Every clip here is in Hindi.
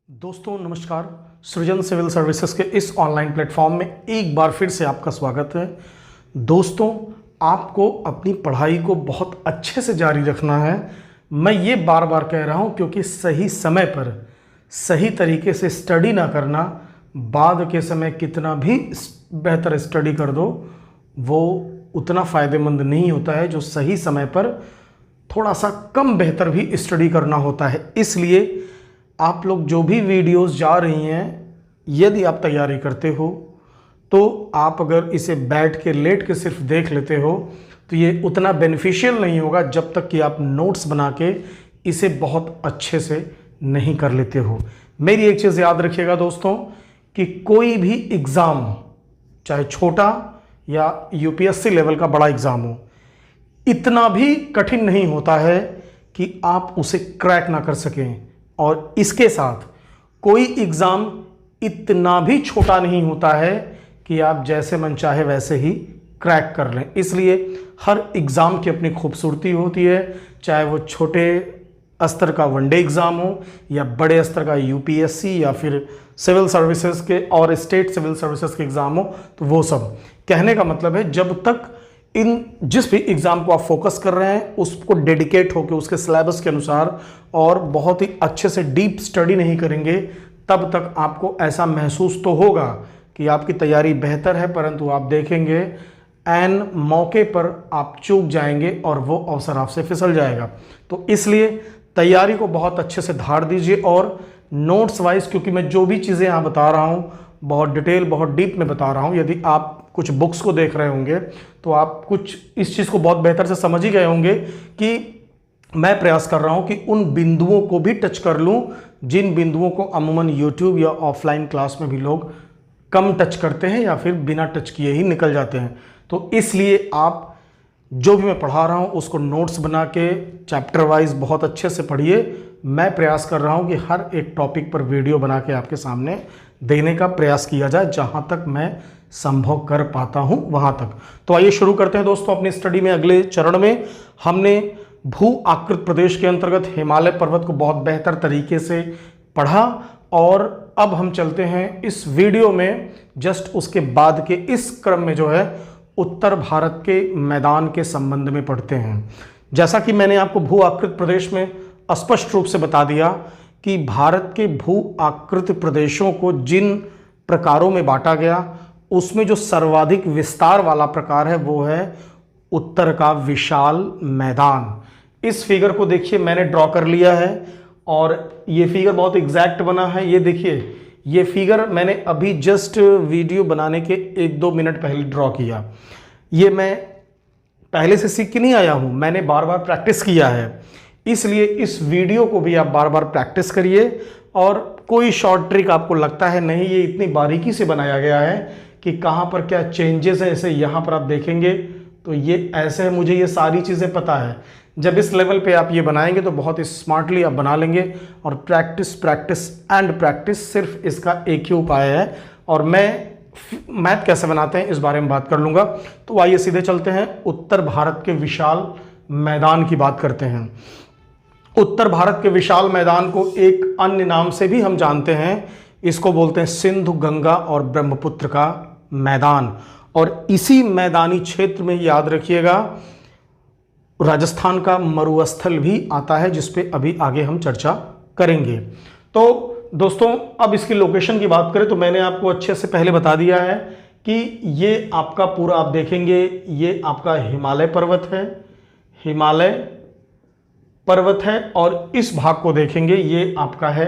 दोस्तों नमस्कार। सृजन सिविल सर्विसेज के इस ऑनलाइन प्लेटफॉर्म में एक बार फिर से आपका स्वागत है। दोस्तों, आपको अपनी पढ़ाई को बहुत अच्छे से जारी रखना है। मैं ये बार बार कह रहा हूँ क्योंकि सही समय पर सही तरीके से स्टडी ना करना, बाद के समय कितना भी बेहतर स्टडी कर दो वो उतना फ़ायदेमंद नहीं होता है जो सही समय पर थोड़ा सा कम बेहतर भी स्टडी करना होता है। इसलिए आप लोग जो भी वीडियोस जा रही हैं, यदि आप तैयारी करते हो तो आप अगर इसे बैठ के लेट के सिर्फ देख लेते हो तो ये उतना बेनिफिशियल नहीं होगा जब तक कि आप नोट्स बना के इसे बहुत अच्छे से नहीं कर लेते हो। मेरी एक चीज़ याद रखिएगा दोस्तों कि कोई भी एग्ज़ाम, चाहे छोटा या यूपीएससी लेवल का बड़ा एग्ज़ाम हो, इतना भी कठिन नहीं होता है कि आप उसे क्रैक ना कर सकें। और इसके साथ कोई एग्ज़ाम इतना भी छोटा नहीं होता है कि आप जैसे मन चाहे वैसे ही क्रैक कर लें। इसलिए हर एग्ज़ाम की अपनी खूबसूरती होती है, चाहे वो छोटे स्तर का वनडे एग्ज़ाम हो या बड़े स्तर का यूपीएससी या फिर सिविल सर्विसेज के और स्टेट सिविल सर्विसेज के एग्ज़ाम हो। तो वो सब कहने का मतलब है, जब तक जिस भी एग्ज़ाम को आप फोकस कर रहे हैं उसको डेडिकेट होकर उसके सिलेबस के अनुसार और बहुत ही अच्छे से डीप स्टडी नहीं करेंगे, तब तक आपको ऐसा महसूस तो होगा कि आपकी तैयारी बेहतर है, परंतु आप देखेंगे ऐन मौके पर आप चूक जाएंगे और वो अवसर आपसे फिसल जाएगा। तो इसलिए तैयारी को बहुत अच्छे से धार दीजिए और नोट्स वाइज, क्योंकि मैं जो भी चीज़ें यहाँ बता रहा हूँ बहुत डिटेल, बहुत डीप में बता रहा हूँ। यदि आप कुछ बुक्स को देख रहे होंगे तो आप कुछ इस चीज़ को बहुत बेहतर से समझ ही गए होंगे कि मैं प्रयास कर रहा हूँ कि उन बिंदुओं को भी टच कर लूँ जिन बिंदुओं को अमूमन यूट्यूब या ऑफलाइन क्लास में भी लोग कम टच करते हैं या फिर बिना टच किए ही निकल जाते हैं। तो इसलिए आप जो भी मैं पढ़ा रहा हूँ उसको नोट्स बना के चैप्टर वाइज बहुत अच्छे से पढ़िए। मैं प्रयास कर रहा हूँ कि हर एक टॉपिक पर वीडियो बना के आपके सामने देने का प्रयास किया जाए, जहाँ तक मैं संभव कर पाता हूँ वहाँ तक। तो आइए शुरू करते हैं दोस्तों अपनी स्टडी में। अगले चरण में हमने भू आकृत प्रदेश के अंतर्गत हिमालय पर्वत को बहुत बेहतर तरीके से पढ़ा और अब हम चलते हैं इस वीडियो में जस्ट उसके बाद के इस क्रम में जो है उत्तर भारत के मैदान के संबंध में पढ़ते हैं। जैसा कि मैंने आपको भू आकृत प्रदेश में स्पष्ट रूप से बता दिया कि भारत के भू आकृत प्रदेशों को जिन प्रकारों में बांटा गया उसमें जो सर्वाधिक विस्तार वाला प्रकार है वो है उत्तर का विशाल मैदान। इस फिगर को देखिए, मैंने ड्रॉ कर लिया है और ये फिगर बहुत एग्जैक्ट बना है। ये देखिए, ये फिगर मैंने अभी जस्ट वीडियो बनाने के 1-2 मिनट पहले ड्रॉ किया। ये मैं पहले से सीख के नहीं आया हूँ, मैंने बार बार प्रैक्टिस किया है। इसलिए इस वीडियो को भी आप बार बार प्रैक्टिस करिए और कोई शॉर्ट ट्रिक आपको लगता है नहीं ये इतनी बारीकी से बनाया गया है कि कहाँ पर क्या चेंजेस है, इसे यहाँ पर आप देखेंगे तो ये ऐसे है, मुझे ये सारी चीज़ें पता है। जब इस लेवल पे आप ये बनाएंगे तो बहुत ही स्मार्टली आप बना लेंगे और प्रैक्टिस प्रैक्टिस एंड प्रैक्टिस, सिर्फ इसका एक ही उपाय है। और मैं मैथ कैसे बनाते हैं इस बारे में बात कर लूँगा। तो आइए सीधे चलते हैं, उत्तर भारत के विशाल मैदान की बात करते हैं। उत्तर भारत के विशाल मैदान को एक अन्य नाम से भी हम जानते हैं, इसको बोलते हैं सिंधु गंगा और ब्रह्मपुत्र का मैदान। और इसी मैदानी क्षेत्र में याद रखिएगा राजस्थान का मरुस्थल भी आता है, जिस पे अभी आगे हम चर्चा करेंगे। तो दोस्तों अब इसकी लोकेशन की बात करें तो मैंने आपको अच्छे से पहले बता दिया है कि ये आपका पूरा, आप देखेंगे ये आपका हिमालय पर्वत है, हिमालय पर्वत है। और इस भाग को देखेंगे ये आपका है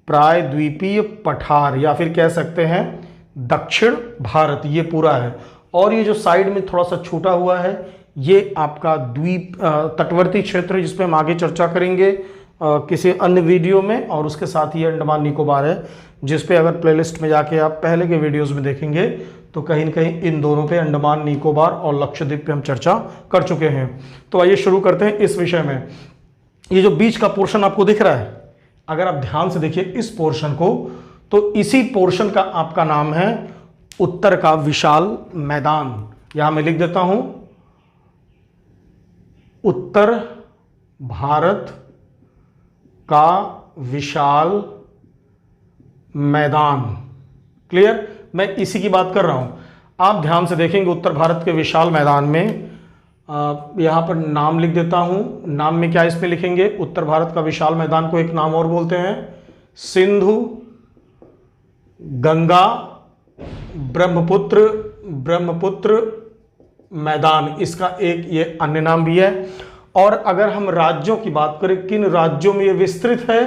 प्रायद्वीपीय पठार या फिर कह सकते हैं दक्षिण भारत, ये पूरा है। और ये जो साइड में थोड़ा सा छूटा हुआ है ये आपका द्वीप तटवर्ती क्षेत्र है, जिसपे हम आगे चर्चा करेंगे किसी अन्य वीडियो में। और उसके साथ ही अंडमान निकोबार है, जिसपे अगर प्लेलिस्ट में जाके आप पहले के वीडियोस में देखेंगे तो कहीं न कहीं इन दोनों पे, अंडमान निकोबार और लक्षद्वीप पे हम चर्चा कर चुके हैं। तो आइए शुरू करते हैं इस विषय में। ये जो बीच का पोर्शन आपको दिख रहा है, अगर आप ध्यान से देखिए इस पोर्शन को, तो इसी पोर्शन का आपका नाम है उत्तर का विशाल मैदान। यहां मैं लिख देता हूं, उत्तर भारत का विशाल मैदान। क्लियर, मैं इसी की बात कर रहा हूं। आप ध्यान से देखेंगे उत्तर भारत के विशाल मैदान में, यहां पर नाम लिख देता हूं। नाम में क्या इसमें लिखेंगे, उत्तर भारत का विशाल मैदान को एक नाम और बोलते हैं सिंधु, गंगा, ब्रह्मपुत्र मैदान, इसका एक ये अन्य नाम भी है। और अगर हम राज्यों की बात करें, किन राज्यों में ये विस्तृत है,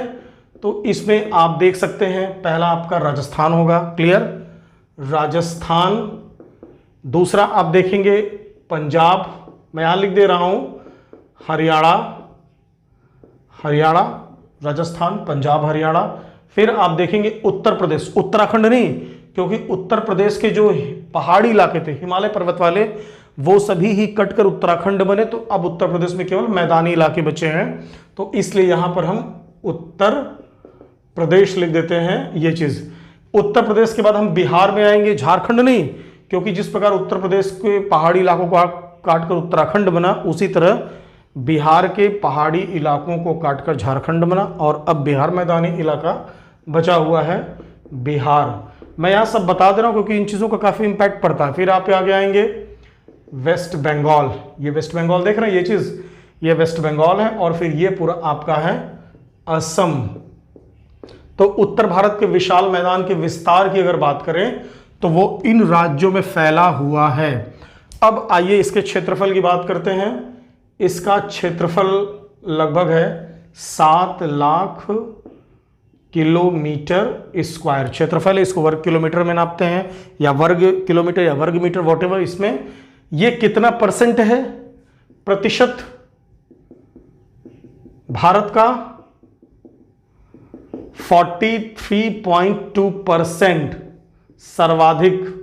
तो इसमें आप देख सकते हैं पहला आपका राजस्थान होगा। क्लियर, राजस्थान। दूसरा आप देखेंगे पंजाब, मैं यहां लिख दे रहा हूं हरियाणा, राजस्थान, पंजाब, हरियाणा। फिर आप देखेंगे उत्तर प्रदेश, उत्तराखंड नहीं, क्योंकि उत्तर प्रदेश के जो पहाड़ी इलाके थे हिमालय पर्वत वाले, वो सभी ही कटकर उत्तराखंड बने, तो अब उत्तर प्रदेश में केवल मैदानी इलाके बचे हैं, तो इसलिए यहां पर हम उत्तर प्रदेश लिख देते हैं। ये चीज उत्तर प्रदेश के बाद हम बिहार में आएंगे, झारखंड नहीं, क्योंकि जिस प्रकार उत्तर प्रदेश के पहाड़ी इलाकों को काटकर उत्तराखंड बना, उसी तरह बिहार के पहाड़ी इलाकों को काटकर झारखंड बना, और अब बिहार मैदानी इलाका बचा हुआ है बिहार। मैं यहां सब बता दे रहा हूं क्योंकि इन चीजों का काफी इंपैक्ट पड़ता है। फिर आप आगे आएंगे वेस्ट बंगाल, ये वेस्ट बंगाल देख रहे हैं, ये चीज ये वेस्ट बंगाल है, और फिर ये पूरा आपका है असम। तो उत्तर भारत के विशाल मैदान के विस्तार की अगर बात करें तो वो इन राज्यों में फैला हुआ है। अब आइए इसके क्षेत्रफल की बात करते हैं। इसका क्षेत्रफल लगभग है 7 लाख किलोमीटर स्क्वायर क्षेत्रफल है। इसको वर्ग किलोमीटर में नापते हैं, या वर्ग किलोमीटर या वर्ग मीटर, वॉटेवर। इसमें ये कितना परसेंट है, प्रतिशत भारत का 43.2% सर्वाधिक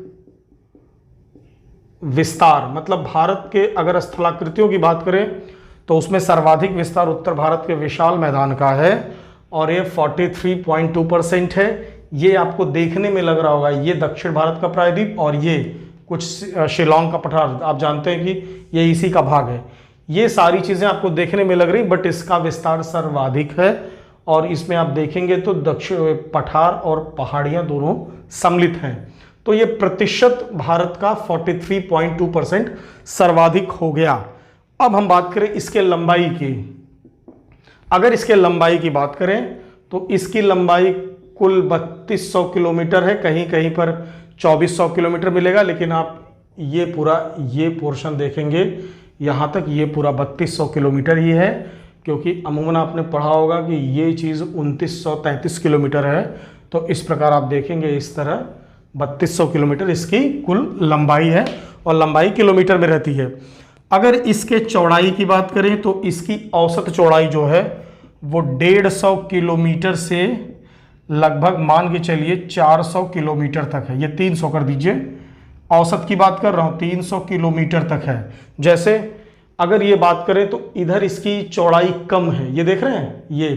विस्तार। मतलब भारत के अगर स्थलाकृतियों की बात करें तो उसमें सर्वाधिक विस्तार उत्तर भारत के विशाल मैदान का है, और ये 43.2% है। ये आपको देखने में लग रहा होगा ये दक्षिण भारत का प्रायद्वीप, और ये कुछ शिलोंग का पठार, आप जानते हैं कि ये इसी का भाग है। ये सारी चीजें आपको देखने में लग रही, बट इसका विस्तार सर्वाधिक है, और इसमें आप देखेंगे तो दक्षिण पठार और पहाड़ियां दोनों सम्मिलित हैं। तो ये प्रतिशत भारत का 43.2% सर्वाधिक हो गया। अब हम बात करें इसके लंबाई की। अगर इसके लंबाई की बात करें तो इसकी लंबाई कुल 3200 किलोमीटर है, कहीं कहीं पर 2400 किलोमीटर मिलेगा, लेकिन आप ये पूरा ये पोर्शन देखेंगे यहाँ तक, ये पूरा 3200 किलोमीटर ही है, क्योंकि अमूमन आपने पढ़ा होगा कि ये चीज़ 2933 किलोमीटर है। तो इस प्रकार आप देखेंगे इस तरह 3200 किलोमीटर इसकी कुल लंबाई है, और लंबाई किलोमीटर में रहती है। अगर इसके चौड़ाई की बात करें तो इसकी औसत चौड़ाई जो है वो 150 किलोमीटर से लगभग मान के चलिए 400 किलोमीटर तक है। ये 300 कर दीजिए, औसत की बात कर रहा हूँ, 300 किलोमीटर तक है। जैसे अगर ये बात करें तो इधर इसकी चौड़ाई कम है, ये देख रहे हैं ये,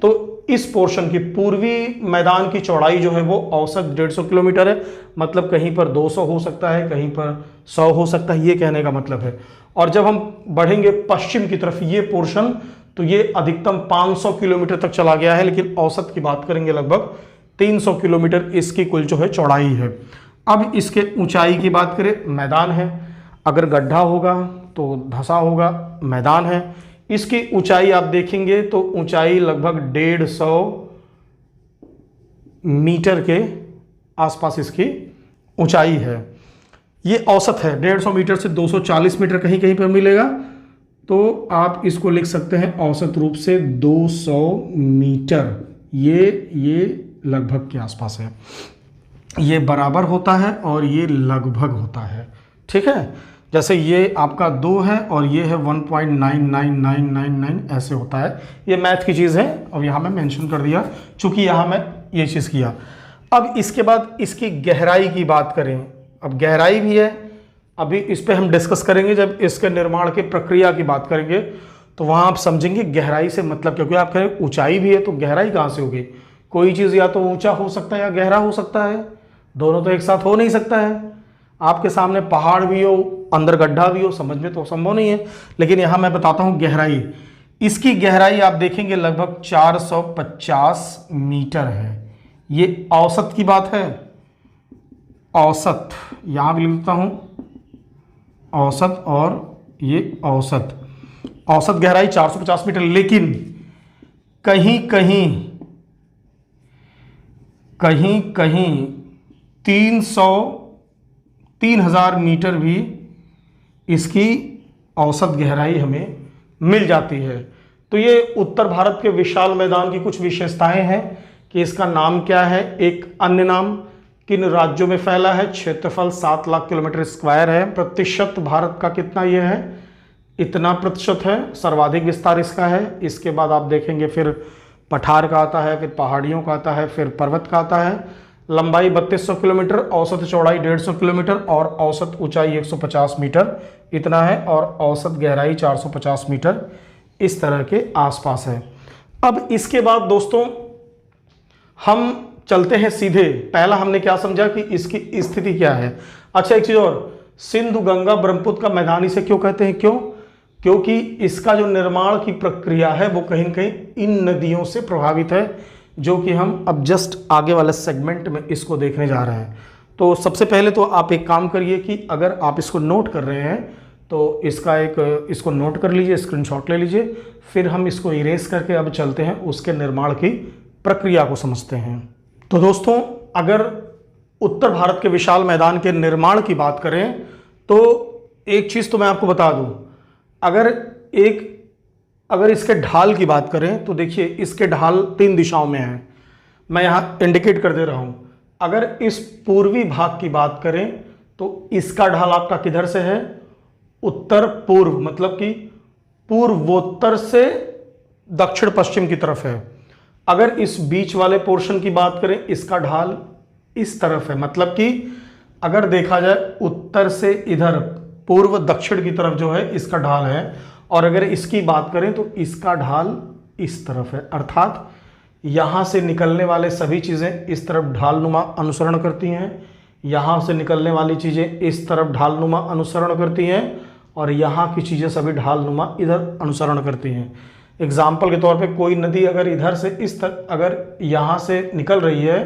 तो इस पोर्शन की पूर्वी मैदान की चौड़ाई जो है वो औसत 150 किलोमीटर है। मतलब कहीं पर 200 हो सकता है, कहीं पर 100 हो सकता है, ये कहने का मतलब है। और जब हम बढ़ेंगे पश्चिम की तरफ ये पोर्शन, तो ये अधिकतम 500 किलोमीटर तक चला गया है, लेकिन औसत की बात करेंगे लगभग 300 किलोमीटर इसकी कुल जो है चौड़ाई है। अब इसके ऊंचाई की बात करें, मैदान है, अगर गड्ढा होगा तो धंसा होगा, मैदान है। इसकी ऊंचाई आप देखेंगे तो ऊंचाई लगभग 150 मीटर के आसपास इसकी ऊंचाई है। ये औसत है, 150 मीटर से 240 मीटर कहीं कहीं पर मिलेगा, तो आप इसको लिख सकते हैं औसत रूप से 200 मीटर। ये लगभग के आसपास है, ये बराबर होता है और ये लगभग होता है, ठीक है। जैसे ये आपका 2 है और ये है 1.99999 ऐसे होता है। ये मैथ की चीज़ है, और यहाँ मैं मेंशन कर दिया चूंकि यहाँ मैं ये चीज़ किया। अब इसके बाद इसकी गहराई की बात करें, अब गहराई भी है, अभी इस पे हम डिस्कस करेंगे जब इसके निर्माण की प्रक्रिया की बात करेंगे, तो वहाँ आप समझेंगे गहराई से मतलब, क्योंकि आप कहें ऊंचाई भी है तो गहराई कहाँ से होगी। कोई चीज़ या तो ऊंचा हो सकता है या गहरा हो सकता है, दोनों तो एक साथ हो नहीं सकता है। आपके सामने पहाड़ भी हो, अंदर गड्ढा भी हो, समझ में तो संभव नहीं है। लेकिन यहाँ मैं बताता हूँ गहराई। इसकी गहराई आप देखेंगे लगभग 450 मीटर है। ये औसत की बात है, औसत यहां भी लिखता हूं औसत, और ये औसत गहराई 450 मीटर। लेकिन कहीं कहीं 3000 मीटर भी इसकी औसत गहराई हमें मिल जाती है। तो ये उत्तर भारत के विशाल मैदान की कुछ विशेषताएं हैं कि इसका नाम क्या है, एक अन्य नाम किन राज्यों में फैला है, क्षेत्रफल 7 लाख किलोमीटर स्क्वायर है, प्रतिशत भारत का कितना ये है, इतना प्रतिशत है, सर्वाधिक विस्तार इसका है। इसके बाद आप देखेंगे फिर पठार का आता है, फिर पहाड़ियों का आता है, फिर पर्वत का आता है। लंबाई 3200 किलोमीटर, औसत चौड़ाई 150 किलोमीटर और औसत ऊंचाई 150 मीटर इतना है, और औसत गहराई 450 मीटर इस तरह के आसपास है। अब इसके बाद दोस्तों हम चलते हैं सीधे, पहला हमने क्या समझा कि इसकी स्थिति क्या है। अच्छा एक चीज और, सिंधु गंगा ब्रह्मपुत्र का मैदान इसे क्यों कहते हैं, क्यों? क्योंकि इसका जो निर्माण की प्रक्रिया है वो कहीं न कहीं इन नदियों से प्रभावित है, जो कि हम अब जस्ट आगे वाले सेगमेंट में इसको देखने जा रहे हैं। तो सबसे पहले तो आप एक काम करिए कि अगर आप इसको नोट कर रहे हैं तो इसको नोट कर लीजिए, स्क्रीनशॉट ले लीजिए, फिर हम इसको इरेज करके अब चलते हैं उसके निर्माण की प्रक्रिया को समझते हैं। तो दोस्तों अगर उत्तर भारत के विशाल मैदान के निर्माण की बात करें तो एक चीज़ तो मैं आपको बता दूं, अगर इसके ढाल की बात करें तो देखिए इसके ढाल 3 दिशाओं में हैं, मैं यहाँ इंडिकेट कर दे रहा हूँ। अगर इस पूर्वी भाग की बात करें तो इसका ढाल आपका किधर से है, उत्तर पूर्व, मतलब कि पूर्वोत्तर से दक्षिण पश्चिम की तरफ है। अगर इस बीच वाले पोर्शन की बात करें इसका ढाल इस तरफ है, मतलब कि अगर देखा जाए उत्तर से इधर पूर्व दक्षिण की तरफ जो है इसका ढाल है, और अगर इसकी बात करें तो इसका ढाल इस तरफ है, अर्थात यहां से निकलने वाले सभी चीजें इस तरफ ढालनुमा अनुसरण करती हैं, यहां से निकलने वाली चीजें इस तरफ ढालनुमा अनुसरण करती हैं, और यहां की चीजें सभी ढालनुमा इधर अनुसरण करती हैं। एग्जाम्पल के तौर पे कोई नदी अगर इधर से अगर यहाँ से निकल रही है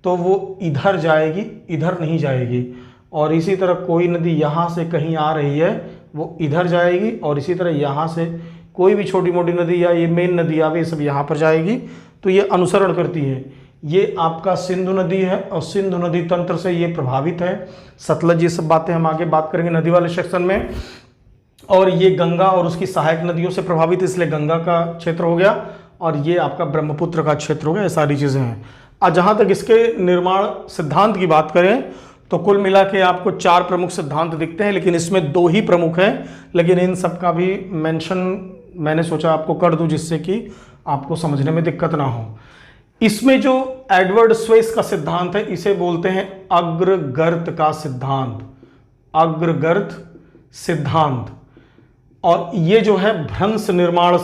तो वो इधर जाएगी, इधर नहीं जाएगी, और इसी तरह कोई नदी यहाँ से कहीं आ रही है वो इधर जाएगी, और इसी तरह यहाँ से कोई भी छोटी मोटी नदी या ये मेन नदी आवे ये सब यहाँ पर जाएगी, तो ये अनुसरण करती है। ये आपका सिंधु नदी है और सिंधु नदी तंत्र से ये प्रभावित है। सतलज ये सब बातें हम आगे बात करेंगे नदी वाले सेक्शन में। और ये गंगा और उसकी सहायक नदियों से प्रभावित, इसलिए गंगा का क्षेत्र हो गया, और ये आपका ब्रह्मपुत्र का क्षेत्र हो गया। ये सारी चीज़ें हैं। और जहाँ तक इसके निर्माण सिद्धांत की बात करें तो कुल मिला के आपको 4 प्रमुख सिद्धांत दिखते हैं, लेकिन इसमें 2 ही प्रमुख हैं, लेकिन इन सब का भी मेंशन मैंने सोचा आपको कर दूं जिससे कि आपको समझने में दिक्कत ना हो। इसमें जो एडवर्ड स्वेस का सिद्धांत है इसे बोलते हैं अग्रगर्त का सिद्धांत, अग्रगर्त सिद्धांत। और ये जो है भ्रंश निर्माण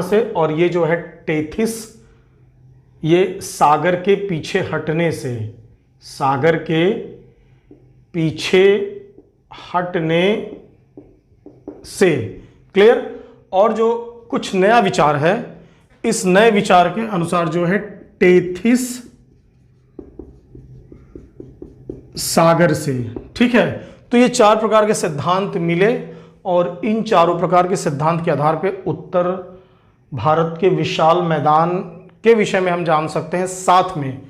से और ये जो है टेथिस, ये सागर के पीछे हटने से, सागर के पीछे हटने से, क्लियर। और जो कुछ नया विचार है, इस नए विचार के अनुसार जो है टेथिस सागर से, ठीक है। तो ये 4 प्रकार के सिद्धांत मिले, और इन चारों प्रकार के सिद्धांत के आधार पे उत्तर भारत के विशाल मैदान के विषय में हम जान सकते हैं। साथ में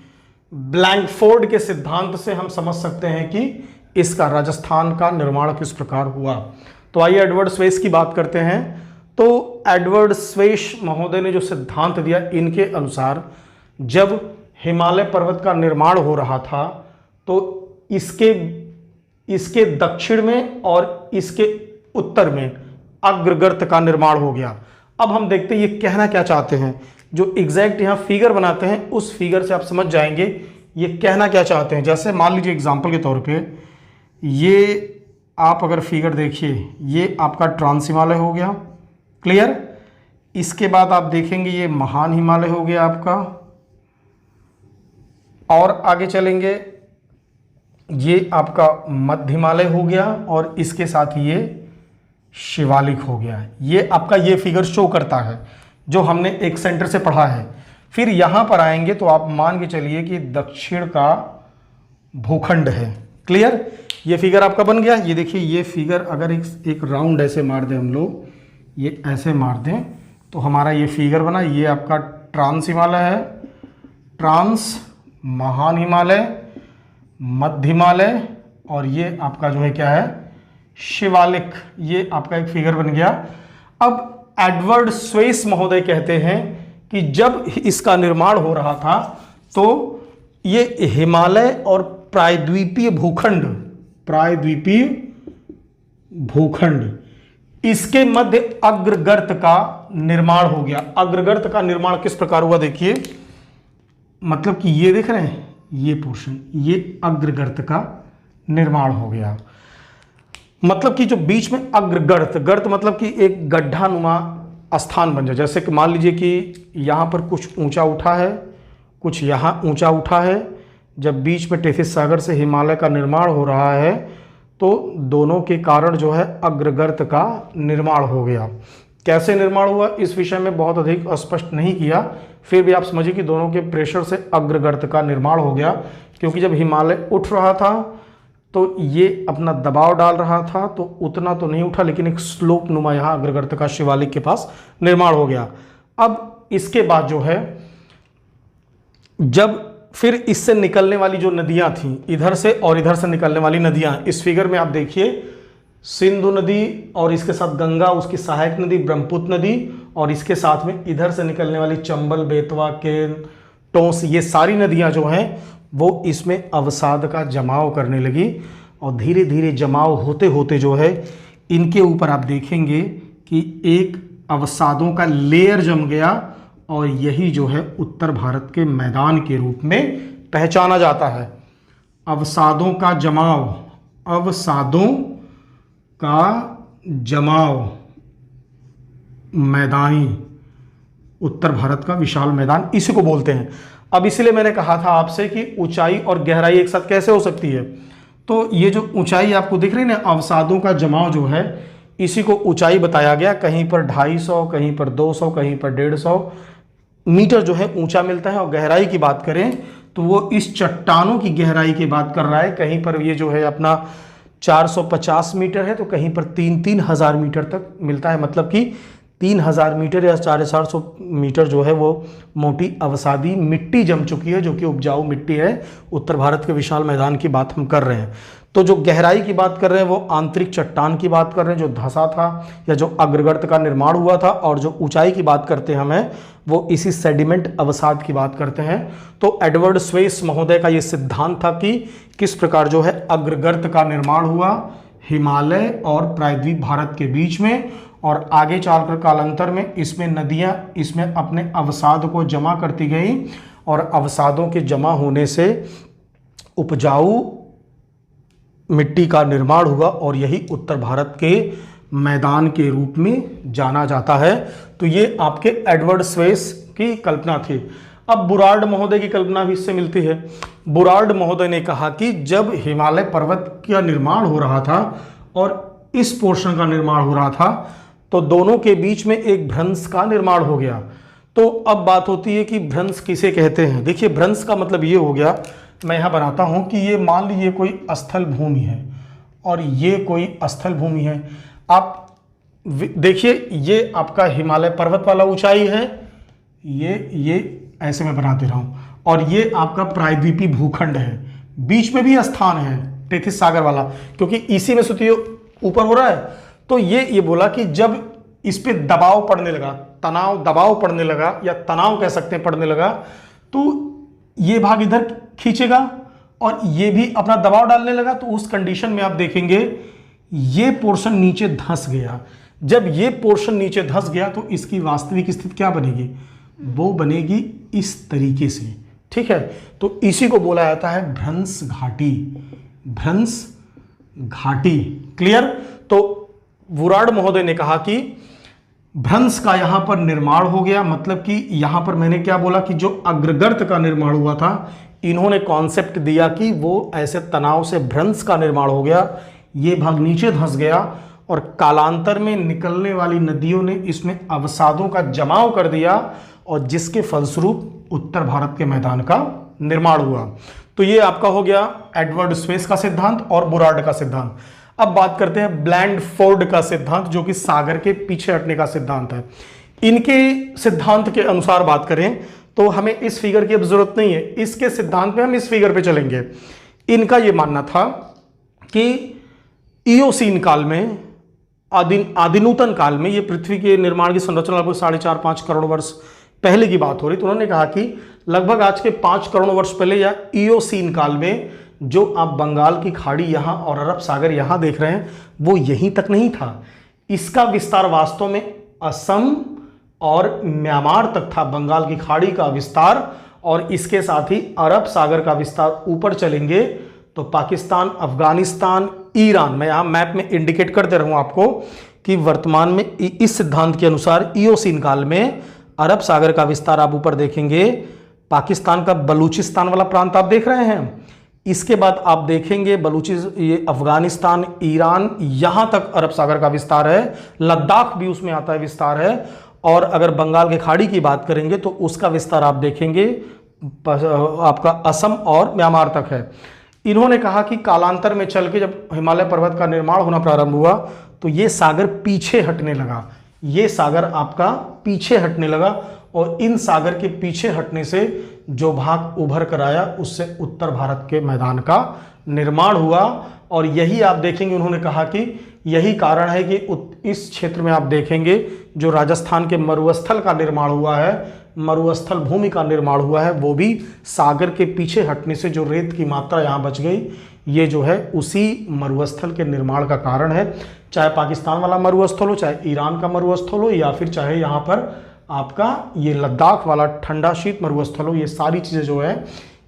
ब्लैंकफोर्ड के सिद्धांत से हम समझ सकते हैं कि इसका राजस्थान का निर्माण किस प्रकार हुआ। तो आइए एडवर्ड स्वेस की बात करते हैं। तो एडवर्ड स्वेस महोदय ने जो सिद्धांत दिया, इनके अनुसार जब हिमालय पर्वत का निर्माण हो रहा था तो इसके दक्षिण में और इसके उत्तर में अग्रगर्त का निर्माण हो गया। अब हम देखते हैं ये कहना क्या चाहते हैं। जो एग्जैक्ट यहाँ फिगर बनाते हैं उस फिगर से आप समझ जाएंगे ये कहना क्या चाहते हैं। जैसे मान लीजिए एग्जांपल के तौर पे ये आप अगर फिगर देखिए, ये आपका ट्रांस हिमालय हो गया, क्लियर। इसके बाद आप देखेंगे ये महान हिमालय हो गया आपका, और आगे चलेंगे ये आपका मध्य हिमालय हो गया, और इसके साथ ये शिवालिक हो गया। ये आपका ये फिगर शो करता है जो हमने एक सेंटर से पढ़ा है। फिर यहां पर आएंगे तो आप मान के चलिए कि दक्षिण का भूखंड है। क्लियर, ये फिगर आपका बन गया। ये देखिए, ये फिगर अगर एक राउंड ऐसे मार दें हम लोग, ये ऐसे मार दें तो हमारा ये फिगर बना। ये आपका ट्रांस हिमालय है, ट्रांस महान हिमालय, मध्य हिमालय, और ये आपका जो है क्या है, शिवालिक। ये आपका एक फिगर बन गया। अब एडवर्ड स्वेस महोदय कहते हैं कि जब इसका निर्माण हो रहा था तो ये हिमालय और प्रायद्वीपीय भूखंड इसके मध्य अग्रगर्त का निर्माण हो गया। अग्रगर्त का निर्माण किस प्रकार हुआ देखिए, मतलब कि ये देख रहे हैं, ये पोर्शन, ये अग्रगर्त का निर्माण हो गया। मतलब कि जो बीच में गर्त मतलब कि एक गड्ढा नुमा स्थान बन जाए। जैसे कि मान लीजिए कि यहाँ पर कुछ ऊंचा उठा है, कुछ यहाँ ऊंचा उठा है। जब बीच में टेथिस सागर से हिमालय का निर्माण हो रहा है तो दोनों के कारण जो है अग्रगर्त का निर्माण हो गया। कैसे निर्माण हुआ इस विषय में बहुत अधिक स्पष्ट नहीं किया, फिर भी आप समझिए कि दोनों के प्रेशर से अग्रगर्त का निर्माण हो गया। क्योंकि जब हिमालय उठ रहा था तो ये अपना दबाव डाल रहा था, तो उतना तो नहीं उठा, लेकिन एक स्लोप नुमा यहाँ अग्रगर्त का शिवालिक के पास निर्माण हो गया। अब इसके बाद जो है, जब फिर इससे निकलने वाली जो नदियां थीं, इधर से और इधर से निकलने वाली नदियां, इस फिगर में आप देखिए, सिंधु नदी और इसके साथ गंगा, उसकी सहायक नदी ब्रह्मपुत्र नदी, और इसके साथ में इधर से निकलने वाली चंबल, बेतवा, केन, टोंस, ये सारी नदियां जो हैं वो इसमें अवसाद का जमाव करने लगी। और धीरे धीरे जमाव होते होते जो है इनके ऊपर आप देखेंगे कि एक अवसादों का लेयर जम गया, और यही जो है उत्तर भारत के मैदान के रूप में पहचाना जाता है। अवसादों का जमाव, अवसादों का जमाव, मैदानी उत्तर भारत का विशाल मैदान, इसी को बोलते हैं। अब इसलिए मैंने कहा था आपसे कि ऊंचाई और गहराई एक साथ कैसे हो सकती है। तो ये जो ऊंचाई आपको दिख रही है ना, अवसादों का जमाव जो है, इसी को ऊंचाई बताया गया। कहीं पर 250, कहीं पर 200, कहीं पर 150 मीटर जो है ऊंचा मिलता है। और गहराई की बात करें तो वो इस चट्टानों की गहराई की बात कर रहा है। कहीं पर ये जो है अपना 450 मीटर है, तो कहीं पर 3-3 हज़ार मीटर तक मिलता है। मतलब कि 3000 मीटर या 450 मीटर जो है वो मोटी अवसादी मिट्टी जम चुकी है, जो कि उपजाऊ मिट्टी है। उत्तर भारत के विशाल मैदान की बात हम कर रहे हैं। तो जो गहराई की बात कर रहे हैं वो आंतरिक चट्टान की बात कर रहे हैं, जो धंसा था या जो अग्रगर्त का निर्माण हुआ था। और जो ऊंचाई की बात करते हैं हमें, वो इसी सेडिमेंट अवसाद की बात करते हैं। तो एडवर्ड स्वेस महोदय का ये सिद्धांत था कि किस प्रकार जो है अग्रगर्त का निर्माण हुआ हिमालय और प्रायद्वीप भारत के बीच में, और आगे चलकर कालांतर में इसमें नदियां इसमें अपने अवसाद को जमा करती गई, और अवसादों के जमा होने से उपजाऊ मिट्टी का निर्माण हुआ, और यही उत्तर भारत के मैदान के रूप में जाना जाता है। तो ये आपके एडवर्ड स्वेस की कल्पना थी। अब बुरार्ड महोदय की कल्पना भी इससे मिलती है। बुरार्ड महोदय ने कहा कि जब हिमालय पर्वत का निर्माण हो रहा था और इस पोर्शन का निर्माण हो रहा था, तो दोनों के बीच में एक भ्रंश का निर्माण हो गया। तो अब बात होती है कि भ्रंश किसे कहते हैं। देखिए, भ्रंश का मतलब ये हो गया, मैं यहाँ बनाता हूँ कि ये मान लीजिए कोई स्थल भूमि है और ये कोई स्थल भूमि है। आप देखिए, ये आपका हिमालय पर्वत वाला ऊंचाई है, ये ऐसे मैं बना दे रहा हूँ, और ये आपका प्रायद्वीपीय भूखंड है। बीच में भी स्थान है टेथिस सागर वाला, क्योंकि इसी में से तो ये ऊपर हो रहा है। तो ये बोला कि जब इस पे दबाव पड़ने लगा, दबाव पड़ने लगा, या तनाव कह सकते हैं पड़ने लगा, तो ये भाग इधर खींचेगा और ये भी अपना दबाव डालने लगा। तो उस कंडीशन में आप देखेंगे ये पोर्शन नीचे धंस गया। जब ये पोर्शन नीचे धंस गया तो इसकी वास्तविक स्थिति क्या बनेगी, वो बनेगी इस तरीके से। ठीक है, तो इसी को बोला जाता है भ्रंश घाटी। भ्रंश घाटी, क्लियर। तो बुरार्ड महोदय ने कहा कि भ्रंश का यहां पर निर्माण हो गया। मतलब कि यहां पर मैंने क्या बोला कि जो अग्रगर्त का निर्माण हुआ था, इन्होंने कॉन्सेप्ट दिया कि वो ऐसे तनाव से भ्रंश का निर्माण हो गया, ये भाग नीचे धंस गया, और कालांतर में निकलने वाली नदियों ने इसमें अवसादों का जमाव कर दिया और जिसके फलस्वरूप उत्तर भारत के मैदान का निर्माण हुआ। तो ये आपका हो गया एडवर्ड स्वेस का सिद्धांत और बुरार्ड का सिद्धांत। अब बात करते हैं ब्लैंडफोर्ड का सिद्धांत, जो कि सागर के पीछे हटने का सिद्धांत है। इनके सिद्धांत के अनुसार बात करें तो हमें इस फिगर की अब जरूरत नहीं है, इसके सिद्धांत में हम इस फिगर पे चलेंगे। इनका यह मानना था कि इयोसीन काल में, आदिनूतन काल में, ये पृथ्वी के निर्माण की संरचना लगभग 4.5-5 करोड़ वर्ष पहले की बात हो रही। तो उन्होंने कहा कि लगभग आज के 5 करोड़ वर्ष पहले या इयोसीन काल में जो आप बंगाल की खाड़ी यहां और अरब सागर यहां देख रहे हैं वो यहीं तक नहीं था। इसका विस्तार वास्तव में असम और म्यांमार तक था, बंगाल की खाड़ी का विस्तार, और इसके साथ ही अरब सागर का विस्तार। ऊपर चलेंगे तो पाकिस्तान, अफगानिस्तान, ईरान, मैं यहां मैप में इंडिकेट कर दे रहा हूं आपको कि वर्तमान में इस सिद्धांत के अनुसार इयोसीन काल में अरब सागर का विस्तार आप ऊपर देखेंगे, पाकिस्तान का बलूचिस्तान वाला प्रांत आप देख रहे हैं, इसके बाद आप देखेंगे ये अफगानिस्तान, ईरान, यहां तक अरब सागर का विस्तार है, लद्दाख भी उसमें आता है, विस्तार है। और अगर बंगाल की खाड़ी की बात करेंगे तो उसका विस्तार आप देखेंगे आपका असम और म्यांमार तक है। इन्होंने कहा कि कालांतर में चल के जब हिमालय पर्वत का निर्माण होना प्रारंभ हुआ तो ये सागर पीछे हटने लगा, ये सागर आपका पीछे हटने लगा, और इन सागर के पीछे हटने से जो भाग उभर कर आया उससे उत्तर भारत के मैदान का निर्माण हुआ। और यही आप देखेंगे, उन्होंने कहा कि यही कारण है कि इस क्षेत्र में आप देखेंगे जो राजस्थान के मरुस्थल का निर्माण हुआ है, मरुस्थल भूमि का निर्माण हुआ है, वो भी सागर के पीछे हटने से जो रेत की मात्रा यहाँ बच गई, ये जो है उसी मरुस्थल के निर्माण का कारण है। चाहे पाकिस्तान वाला मरुस्थल हो, चाहे ईरान का मरुस्थल हो, या फिर चाहे यहाँ पर आपका ये लद्दाख वाला ठंडा शीत मरुस्थल हो, ये सारी चीज़ें जो है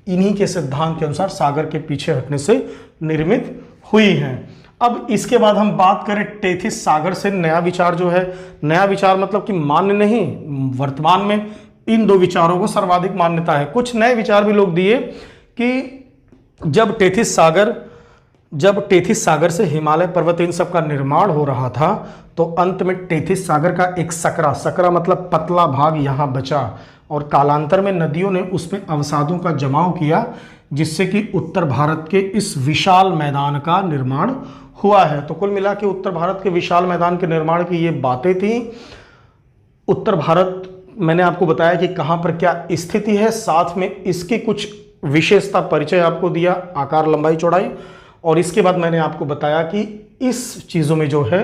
इन्हीं के सिद्धांत के अनुसार सागर के पीछे हटने से निर्मित हुई हैं। अब इसके बाद हम बात करें टेथिस सागर से नया विचार जो है, नया विचार मतलब कि मान्य नहीं, वर्तमान में इन दो विचारों को सर्वाधिक मान्यता है। कुछ नए विचार भी लोग दिए कि जब टेथिस सागर से हिमालय पर्वत इन सब का निर्माण हो रहा था तो अंत में टेथिस सागर का एक सकरा मतलब पतला भाग यहाँ बचा, और कालांतर में नदियों ने उसमें अवसादों का जमाव किया, जिससे कि उत्तर भारत के इस विशाल मैदान का निर्माण हुआ है। तो कुल मिला के उत्तर भारत के विशाल मैदान के निर्माण की ये बातें थी। उत्तर भारत मैंने आपको बताया कि कहाँ पर क्या स्थिति है, साथ में इसकी कुछ विशेषता परिचय आपको दिया, आकार, लंबाई, चौड़ाई, और इसके बाद मैंने आपको बताया कि इस चीज़ों में जो है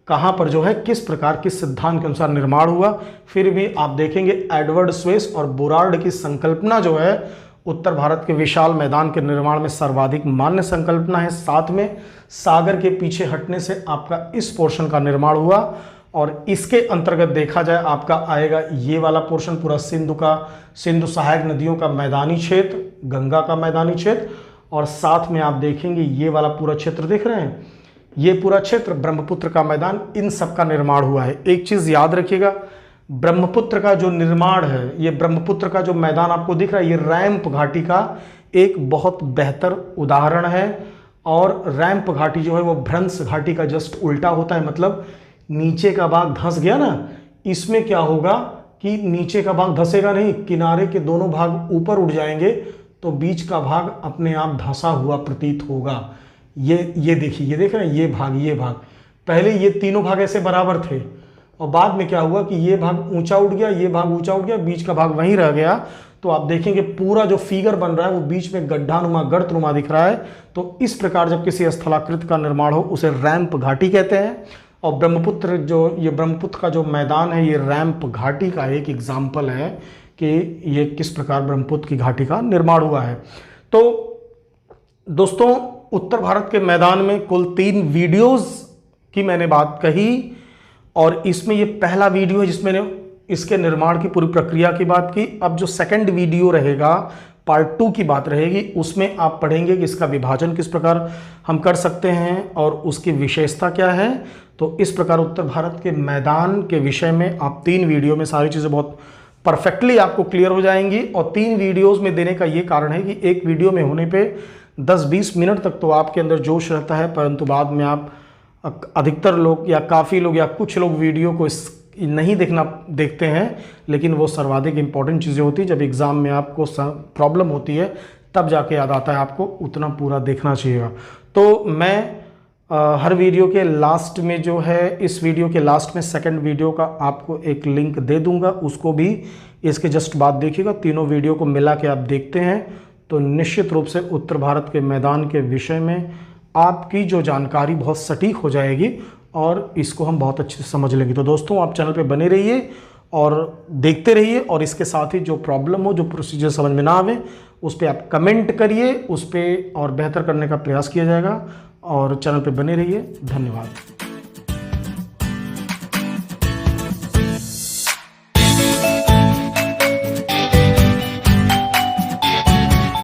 कहाँ पर जो है किस प्रकार किस सिद्धांत के अनुसार निर्माण हुआ। फिर भी आप देखेंगे एडवर्ड स्वेस और बुरार्ड की संकल्पना जो है उत्तर भारत के विशाल मैदान के निर्माण में सर्वाधिक मान्य संकल्पना है। साथ में सागर के पीछे हटने से आपका इस पोर्शन का निर्माण हुआ, और इसके अंतर्गत देखा जाए आपका आएगा ये वाला पोर्शन पूरा सिंधु सहायक नदियों का मैदानी क्षेत्र, गंगा का मैदानी क्षेत्र, और साथ में आप देखेंगे ये वाला पूरा क्षेत्र देख रहे हैं, ये पूरा क्षेत्र ब्रह्मपुत्र का मैदान, इन सब का निर्माण हुआ है। एक चीज़ याद रखिएगा, ब्रह्मपुत्र का जो निर्माण है, ये ब्रह्मपुत्र का जो मैदान आपको दिख रहा है, ये रैंप घाटी का एक बहुत बेहतर उदाहरण है। और रैंप घाटी जो है वो भ्रंश घाटी का जस्ट उल्टा होता है, मतलब नीचे का भाग धंस गया ना, इसमें क्या होगा कि नीचे का भाग धंसेगा नहीं, किनारे के दोनों भाग ऊपर उठ जाएंगे, तो बीच का भाग अपने आप धंसा हुआ प्रतीत होगा। ये देखिए, ये देख रहे हैं, ये भाग पहले ये तीनों भाग ऐसे बराबर थे, और बाद में क्या हुआ कि ये भाग ऊंचा उठ गया, ये भाग ऊंचा उठ गया, बीच का भाग वहीं रह गया। तो आप देखेंगे पूरा जो फिगर बन रहा है वो बीच में गड्ढानुमा, गर्तनुमा दिख रहा है। तो इस प्रकार जब किसी स्थलाकृत का निर्माण हो उसे रैंप घाटी कहते हैं। और ब्रह्मपुत्र का जो मैदान है, ये रैंप घाटी का एक एग्जाम्पल है कि ये किस प्रकार ब्रह्मपुत्र की घाटी का निर्माण हुआ है। तो दोस्तों, उत्तर भारत के मैदान में कुल 3 वीडियोस की मैंने बात कही, और इसमें ये पहला वीडियो है जिसमें इसके निर्माण की पूरी प्रक्रिया की बात की। अब जो सेकंड वीडियो रहेगा, पार्ट 2 की बात रहेगी, उसमें आप पढ़ेंगे कि इसका विभाजन किस प्रकार हम कर सकते हैं और उसकी विशेषता क्या है। तो इस प्रकार उत्तर भारत के मैदान के विषय में आप 3 वीडियो में सारी चीज़ें बहुत परफेक्टली आपको क्लियर हो जाएंगी। और 3 वीडियोज़ में देने का ये कारण है कि एक वीडियो में होने पर 10-20 मिनट तक तो आपके अंदर जोश रहता है, परंतु बाद में आप अधिकतर लोग या काफ़ी लोग या कुछ लोग वीडियो को नहीं देखते हैं, लेकिन वो सर्वाधिक इम्पॉर्टेंट चीज़ें होती है। जब एग्ज़ाम में आपको प्रॉब्लम होती है तब जाके याद आता है, आपको उतना पूरा देखना चाहिए। तो मैं हर वीडियो के लास्ट में जो है, इस वीडियो के लास्ट में सेकंड वीडियो का आपको एक लिंक दे दूंगा, उसको भी इसके जस्ट बाद देखिएगा। तीनों वीडियो को मिला के आप देखते हैं तो निश्चित रूप से उत्तर भारत के मैदान के विषय में आपकी जो जानकारी बहुत सटीक हो जाएगी और इसको हम बहुत अच्छे से समझ लेंगे। तो दोस्तों, आप चैनल पे बने रहिए और देखते रहिए, और इसके साथ ही जो प्रॉब्लम हो, जो प्रोसीजर समझ में ना आवे, उस पर आप कमेंट करिए, उस पर और बेहतर करने का प्रयास किया जाएगा। और चैनल पे बने रहिए। धन्यवाद।